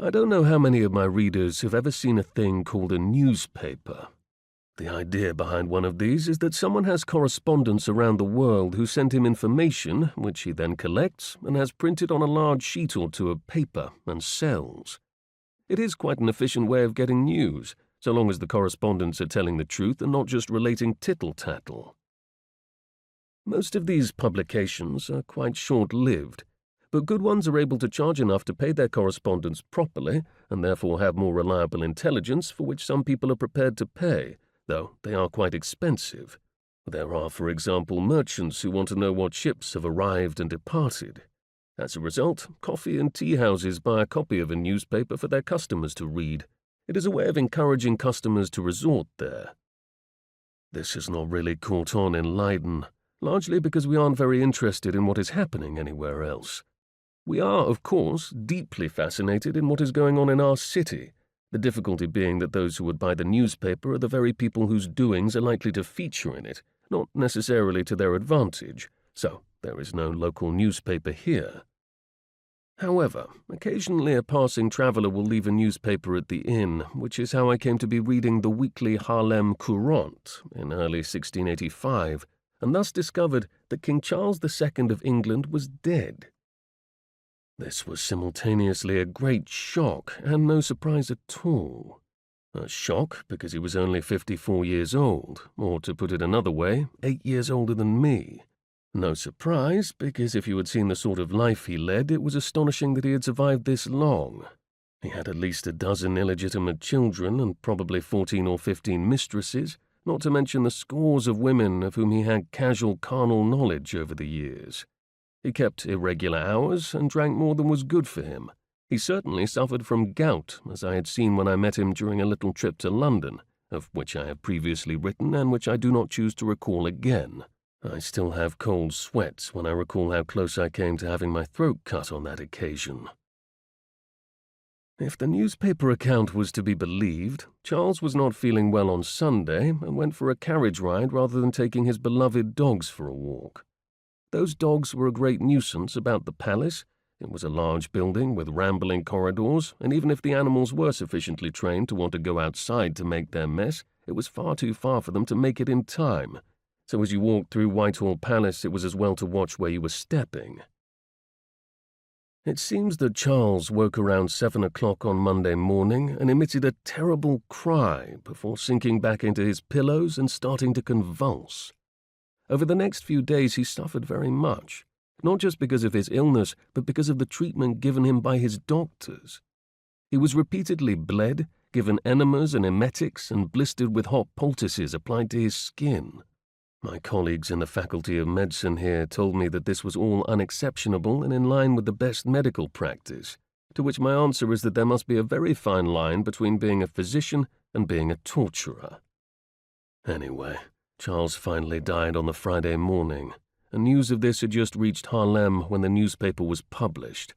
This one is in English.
I don't know how many of my readers have ever seen a thing called a newspaper. The idea behind one of these is that someone has correspondents around the world who send him information, which he then collects and has printed on a large sheet or two of paper and sells. It is quite an efficient way of getting news, so long as the correspondents are telling the truth and not just relating tittle-tattle. Most of these publications are quite short-lived, but good ones are able to charge enough to pay their correspondents properly and therefore have more reliable intelligence for which some people are prepared to pay, though they are quite expensive. There are, for example, merchants who want to know what ships have arrived and departed. As a result, coffee and tea houses buy a copy of a newspaper for their customers to read. It is a way of encouraging customers to resort there. This has not really caught on in Leiden, largely because we aren't very interested in what is happening anywhere else. We are, of course, deeply fascinated in what is going on in our city, the difficulty being that those who would buy the newspaper are the very people whose doings are likely to feature in it, not necessarily to their advantage, so there is no local newspaper here. However, occasionally a passing traveller will leave a newspaper at the inn, which is how I came to be reading the weekly Haarlem Courant in early 1685, and thus discovered that King Charles II of England was dead. This was simultaneously a great shock and no surprise at all. A shock because he was only 54 years old, or to put it another way, 8 years older than me. No surprise because if you had seen the sort of life he led, it was astonishing that he had survived this long. He had at least a dozen illegitimate children and probably 14 or 15 mistresses, not to mention the scores of women of whom he had casual carnal knowledge over the years. He kept irregular hours and drank more than was good for him. He certainly suffered from gout, as I had seen when I met him during a little trip to London, of which I have previously written and which I do not choose to recall again. I still have cold sweats when I recall how close I came to having my throat cut on that occasion. If the newspaper account was to be believed, Charles was not feeling well on Sunday and went for a carriage ride rather than taking his beloved dogs for a walk. Those dogs were a great nuisance about the palace. It was a large building with rambling corridors, and even if the animals were sufficiently trained to want to go outside to make their mess, it was far too far for them to make it in time. So as you walked through Whitehall Palace, it was as well to watch where you were stepping. It seems that Charles woke around 7 o'clock on Monday morning and emitted a terrible cry before sinking back into his pillows and starting to convulse. Over the next few days he suffered very much, not just because of his illness, but because of the treatment given him by his doctors. He was repeatedly bled, given enemas and emetics, and blistered with hot poultices applied to his skin. My colleagues in the Faculty of Medicine here told me that this was all unexceptionable and in line with the best medical practice, to which my answer is that there must be a very fine line between being a physician and being a torturer. Anyway, Charles finally died on the Friday morning, and news of this had just reached Haarlem when the newspaper was published.